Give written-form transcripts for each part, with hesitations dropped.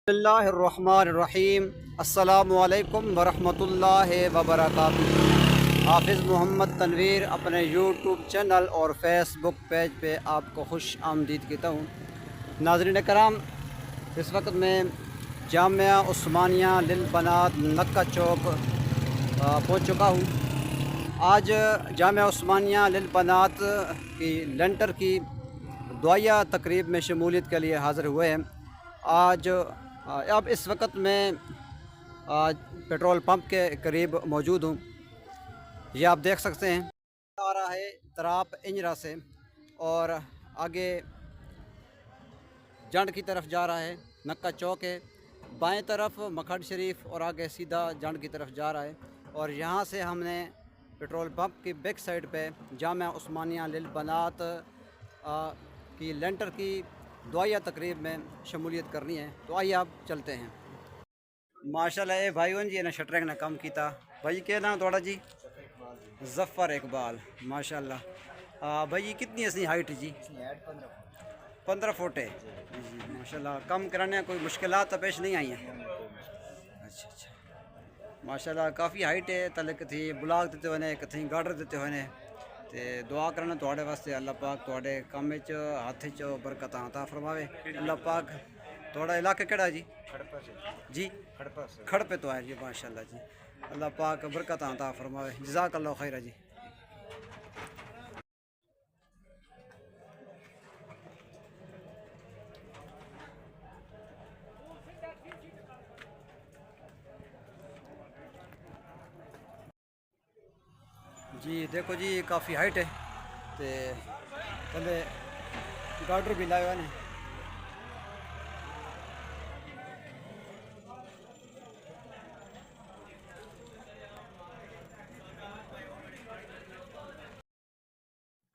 اللہ الرحمن الرحیم السلام علیکم ورحمۃ اللہ وبرکاتہ۔ حافظ محمد تنویر اپنے یوٹیوب چینل اور فیس بک پیج پہ آپ کو خوش آمدید کہتا ہوں۔ ناظرین کرام، اس وقت میں جامعہ عثمانیہ للبنات نکہ چوک پہنچ چکا ہوں۔ آج جامعہ عثمانیہ للبنات کی لینٹر کی دعائیہ تقریب میں شمولیت کے لیے حاضر ہوئے ہیں۔ اب اس وقت میں پیٹرول پمپ کے قریب موجود ہوں۔ یہ آپ دیکھ سکتے ہیں آ رہا ہے تراپ انجرا سے اور آگے جنڈ کی طرف جا رہا ہے، نکہ چوک ہے، بائیں طرف مکھڈ شریف اور آگے سیدھا جنڈ کی طرف جا رہا ہے۔ اور یہاں سے ہم نے پیٹرول پمپ کی بیک سائڈ پہ جامعہ عثمانیہ للبنات کی لینٹر کی دعائیہ تقریب میں شمولیت کرنی ہے، تو آئیے آپ چلتے ہیں۔ ماشاءاللہ اے بھائیوں جی نے شٹرنگ نے کم کیتا بھائی، کیا نام تھوڑا جی؟ ظفر اقبال، ماشاءاللہ۔ بھائی کتنی اسی ہائٹ جی؟ 15 فٹ ہے جی، ماشاءاللہ۔ کم کرانے کوئی مشکلات پیش نہیں آئی ہیں؟ اچھا اچھا، ماشاءاللہ کافی ہائٹ ہے۔ تلے کتھی بلاک دیتے ہوئے کتھی گارڈر دیتے ہوئے تے دعا کرنا تواڈے واسطے، اللہ پاک تواڈے کام وچ ہاتھ وچ برکت عطا فرماوے۔ اللہ پاک تواڈا علاقہ کیڑا جی؟ جی کھڑپے تو ہے جی، ماشاءاللہ جی، اللہ پاک برکت عطا فرماوے، جزاک اللہ خیر جی۔ جی دیکھو جی، کافی ہائٹ ہے تے تھلے گارڈر بھی لائے ہوئے نے۔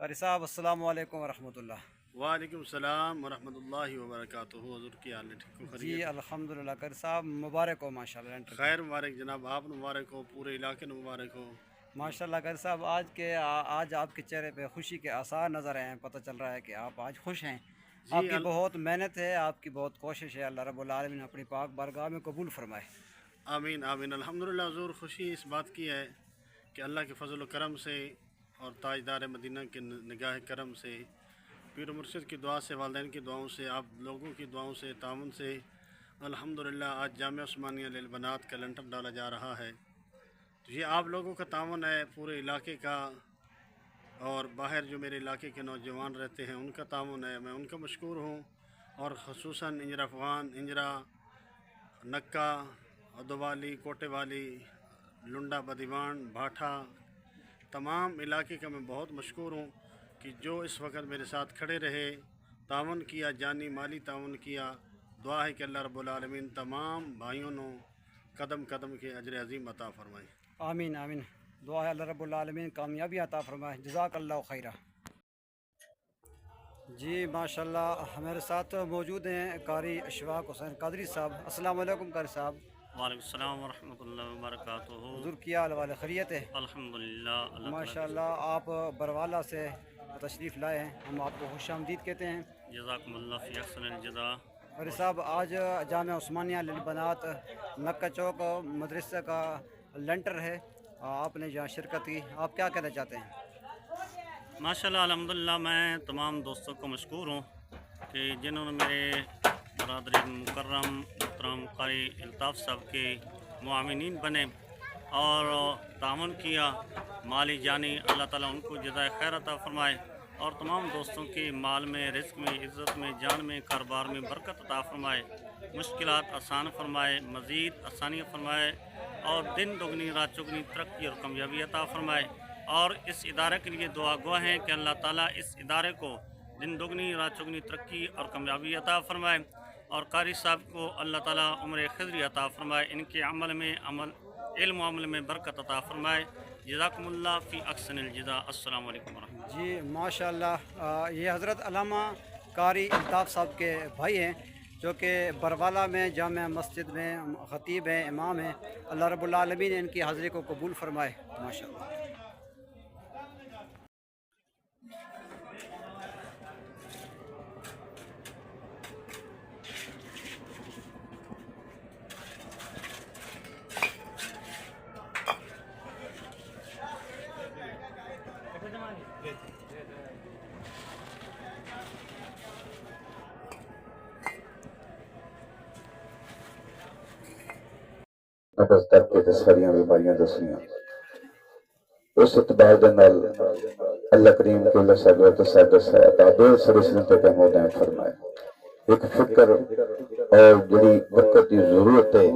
قاری صاحب السلام علیکم ورحمۃ اللہ۔ وعلیکم السلام ورحمۃ اللہ وبرکاتہ۔ حضور کی حال ہے؟ ٹھیک ہو؟ جی الحمدللہ قاری صاحب، مبارک ہو ماشاءاللہ لینٹر کی۔ خیر مبارک جناب، آپ مبارک ہو، پورے علاقے میں مبارک ہو ماشاءاللہ قاری صاحب، آج آپ کے چہرے پہ خوشی کے آثار نظر آئے ہیں، پتہ چل رہا ہے کہ آپ آج خوش ہیں۔ آپ کی بہت محنت ہے، آپ کی بہت کوشش ہے، اللہ رب العالمین اپنی پاک بارگاہ میں قبول فرمائے۔ آمین آمین۔ الحمدللہ حضور، خوشی اس بات کی ہے کہ اللہ کے فضل و کرم سے اور تاجدار مدینہ کے نگاہ کرم سے، پیر و مرشد کی دعا سے، والدین کی دعاؤں سے، آپ لوگوں کی دعاؤں سے، تعاون سے الحمدللہ آج جامعہ عثمانیہ للبنات کا لینٹر ڈالا جا رہا ہے۔ تو یہ آپ لوگوں کا تعاون ہے، پورے علاقے کا، اور باہر جو میرے علاقے کے نوجوان رہتے ہیں ان کا تعاون ہے، میں ان کا مشکور ہوں۔ اور خصوصاً انجرا افغان، انجرا، نکہ، ادوالی، کوٹے والی، لنڈا بدیوان، بھاٹا، تمام علاقے کا میں بہت مشکور ہوں کہ جو اس وقت میرے ساتھ کھڑے رہے، تعاون کیا، جانی مالی تعاون کیا۔ دعا ہے کہ اللہ رب العالمین تمام بھائیوں نے قدم قدم کے اجر عظیم عطا فرمائے۔ آمین آمین، دعا ہے اللہ رب العالمین کامیابی عطا فرمائے، جزاک اللہ خیرہ۔ جی ماشاءاللہ، ہمارے ساتھ موجود ہیں قاری اشفاق حسین قادری صاحب۔ السلام علیکم قاری صاحب۔ وعلیکم السلام ورحمۃ اللہ وبرکاتہ۔ حضور کیا حال والے خیریت ہے؟ الحمدللہ، اللہ ماشاءاللہ، آپ بروالا سے تشریف لائے ہیں، ہم آپ کو خوش آمدید کہتے ہیں۔ جزاکم اللہ فی احسن الجزا۔ قاری صاحب، آج جامعہ عثمانیہ للبنات نکہ چوک مدرسہ کا لینٹر ہے، آپ نے جہاں شرکت کی، آپ کیا کہنا چاہتے ہیں؟ ماشاءاللہ الحمدللہ، میں تمام دوستوں کو مشکور ہوں کہ جنہوں نے میرے برادری مکرم محترم قاری الطاف صاحب کے معاونین بنے اور تعاون کیا، مالی جانی، اللہ تعالیٰ ان کو جزائے خیر عطا فرمائے، اور تمام دوستوں کے مال میں، رزق میں، عزت میں، جان میں، کاروبار میں برکت عطا فرمائے، مشکلات آسان فرمائے، مزید آسانی فرمائے، اور دن دگنی رات چگنی ترقی اور کامیابی عطا فرمائے۔ اور اس ادارے کے لیے دعا گو ہیں کہ اللہ تعالیٰ اس ادارے کو دن دگنی رات چگنی ترقی اور کامیابی عطا فرمائے، اور قاری صاحب کو اللہ تعالیٰ عمر خضری عطا فرمائے، ان کے عمل میں، علم و عمل میں برکت عطا فرمائے۔ جزاکم اللہ فی احسن الجزا۔ السلام علیکم ورحمۃ اللہ۔ جی ماشاءاللہ، یہ حضرت علامہ قاری الطاف صاحب کے بھائی ہیں، جو کہ بروالا میں جامع مسجد میں خطیب ہیں، امام ہیں۔ اللہ رب العالمین ان کی حاضری کو قبول فرمائے، ماشاءاللہ۔ نبض کر کے ساریاں بیماریاں دسیاں اس اعتبار دے نال اللہ کریم کے اللہ صاحب و تصاحب تعدیل سرسلم پہ کہمودیں فرمائے ایک فکر اور جڑی برکت کی ضرورت ہے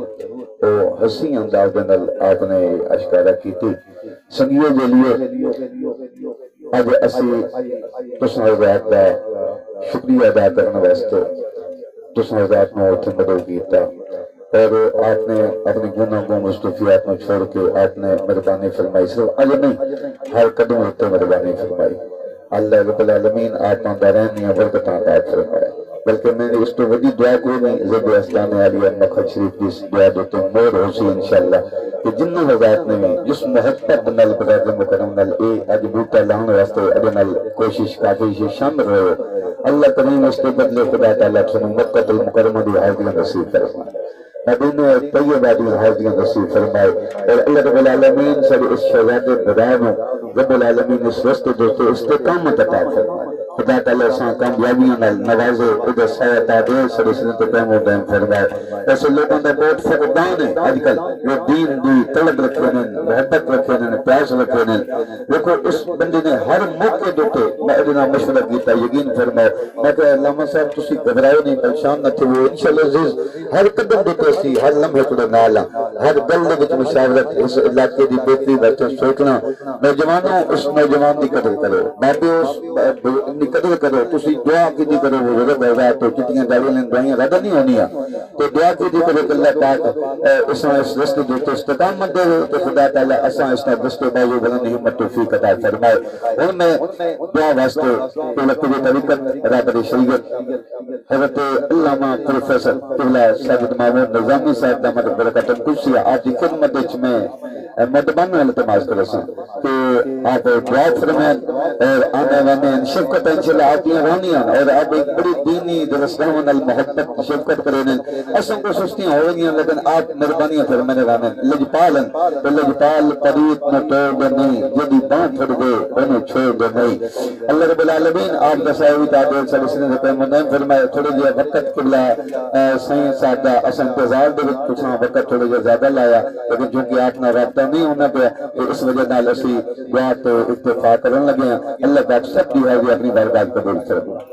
وہ حسین انداز دے نال آپ نے اشکارہ کی تھی سنگیوں کے لیے اج اسی تساں حضرات دا شکریہ ادا کرنے واسطے تساں حضرات نے اتنے مدد کیتا اور آپ نے اپنی گناہ کو مستفیات میں چھوڑ کے آپ نے مہربانی فرمائی صرف اج نہیں ہر قدم ہوتے مہربانی فرمائی اللہ رب العالمین آپ نے دارین برکتاں عطا فرمائے بلکہ میں نے اس تو وڈی دعا کو نہیں زب اسلام علیہ مکھد شریف کی اس دعا دیتے مور ہو سی انشاءاللہ کہ جنوں حضرات نے بھی جس محبت نال برادر مکرم نال اے اج بوٹا لاؤن واسطے اڈے نال کوشش کافی شامل رہے اللہ کریم اس کے بدلے خدا تعالیٰ سنو مکہ المکرمہ دی حاضری نصیب فرمائے مدینہ طیبہ دی حاضری نصیب فرمائے اور اللہ رب العالمین سارے اس شہزادے بدانوں رب العالمین اس رستے دوستو استقامت عطا فرمائے خدا تعالیٰ ساں کامیابیاں نال نوازے ادھر سایہ تعدیل سر سنت قیم و دائم فرمائے ایسے لوگوں دا بہت فقدان ہے آج کل وہ دین دی طلب رکھے نے محبت رکھے نے پیاس رکھے نے دیکھو اس بندے نے ہر موقع دوتے میں ادنا مشورہ کیتا یقین فرمائے میں کہ علامہ صاحب تسی گھبراؤ نہیں پریشان نہ تھے وہ انشاءاللہ عزیز ہر قدم دوتے سی ہر لمحے کو نالا ہر گل وچ مشاورت اس علاقے دی بہتری واسطے سوچنا نوجوانوں اس نوجوان دی قدر کرو میں بھی اس قدر کرو تسی دعا کی کرو وہ رب حضرات تو جتنی گاڑیاں لین دعائیں رد نہیں ہونیاں تو دعا کی کرو کہ اللہ پاک اس رستے دوتے استقامت دے تو خدا تعالیٰ اساں اس نے دستے بازو بلند ہمت توفیق عطا فرمائے اور میں دعا واسطے دولت کی طریقت رابطہ شریعت حضرت علامہ پروفیسر قبلہ ساجد محمود نظامی صاحب دامت برکاتہ قدسیہ آپ کی خدمت وچ میں مدبان میں التماس کرو سا کہ آپ دعا فرمائیں اور آنے وانے شفقت انشاءاللہ آپ کی رونیاں اور آپ ایک بڑی دینی درستان المحبت شفقت کریں اساں کو سستیاں ہوئیں لیکن آپ مہربانیاں فرمانے وانے لجپالن تو لجپال پریت نہ توڑ نہیں جدی بان پھڑ دے انہوں چھوڑ دے نہیں اللہ رب العالمین آپ دسائیوی تعدیل صلی اللہ علیہ وسلم مدین فرمائے تھوڑے جے وقت قبلہ سائیں سادہ اساں انتظار دے کچھ وقت تھوڑے جے زیادہ لایا لیکن چونکہ آپ نے رابطہ نہیں ہونا پہ تو اس وجہ نال اسی دعا تو اتفاق کرنے لگے ہیں اللہ پاک سب کی حاضری اپنی بارگاہ قبول فرمائے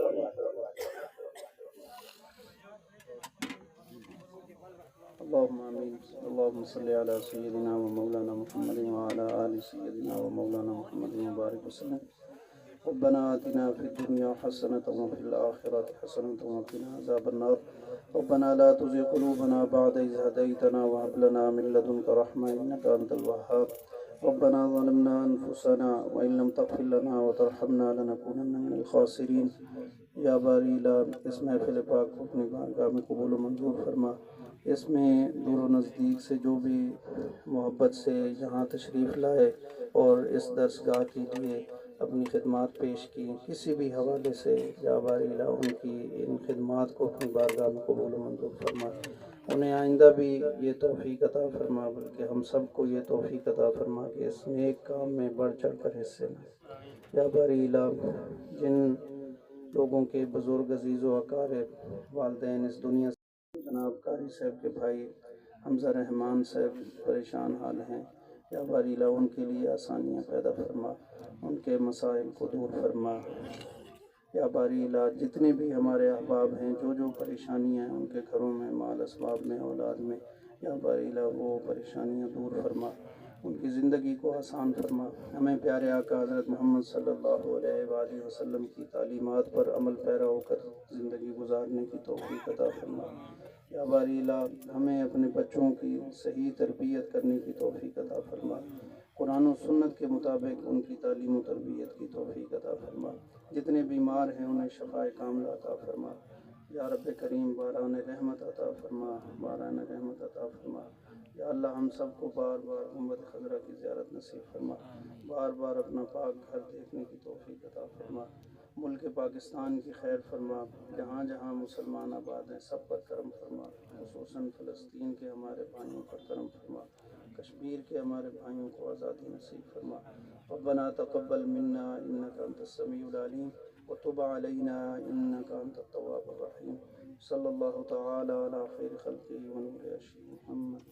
اللهم آمين اللهم صل على سيدنا ومولانا محمد وعلى آل سيدنا ومولانا محمد وبارك وسلم ربنا آتنا في الدنيا حسنة وفي الآخرة حسنة وقنا عذاب النار ربنا لا تزغ قلوبنا بعد إذ هديتنا وهب لنا من لدنك رحمة إنك أنت الوهاب ربنا ظلمنا أنفسنا وإن لم تغفر لنا وترحمنا لنكونن من الخاسرين یا باری لا اس محفل پاک کو اپنی بارگاہ میں قبول و منظور فرما اس میں دور و نزدیک سے جو بھی محبت سے یہاں تشریف لائے اور اس درسگاہ کے لیے اپنی خدمات پیش کی کسی بھی حوالے سے یا باری لا ان کی ان خدمات کو اپنی بارگاہ میں قبول و منظور فرما انہیں آئندہ بھی یہ توفیق عطا فرما بلکہ ہم سب کو یہ توفیق عطا فرما کہ اس نیک کام میں بڑھ چڑھ کر حصے لیں یا باری لا جن لوگوں کے بزرگ عزیز و اقارب والدین اس دنیا سے جناب قاری صاحب کے بھائی حمزہ رحمان صاحب پریشان حال ہیں یا باری لا ان کے لیے آسانیاں پیدا فرما ان کے مسائل کو دور فرما یا باری لا جتنے بھی ہمارے احباب ہیں جو پریشانیاں ہیں ان کے گھروں میں مال اسباب میں اولاد میں یا باری لا وہ پریشانیاں دور فرما ان کی زندگی کو آسان فرما ہمیں پیارے آقا حضرت محمد صلی اللہ علیہ وآلہ وسلم کی تعلیمات پر عمل پیرا ہو کر زندگی گزارنے کی توفیق عطا فرما یا باری لا ہمیں اپنے بچوں کی صحیح تربیت کرنے کی توفیق عطا فرما قرآن و سنت کے مطابق ان کی تعلیم و تربیت کی توفیق عطا فرما جتنے بیمار ہیں انہیں شفاء کاملہ عطا فرما یا رب کریم باران رحمت عطا فرما باران رحمت عطا فرما یا اللہ ہم سب کو بار بار گنبد خضرا کی زیارت نصیب فرما بار بار اپنا پاک گھر دیکھنے کی توفیق عطا فرما ملک پاکستان کی خیر فرما جہاں جہاں مسلمان آباد ہیں سب پر کرم فرما خصوصاً فلسطین کے ہمارے بھائیوں پر کرم فرما کشمیر کے ہمارے بھائیوں کو آزادی نصیب فرما ربنا تقبل منا انك انت السميع العليم وتب علينا انك انت التواب الرحيم صلی اللہ تعالی علی خیر خلقه ونور عرشه محمد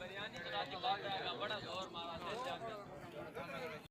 بریانی بڑا زور مارا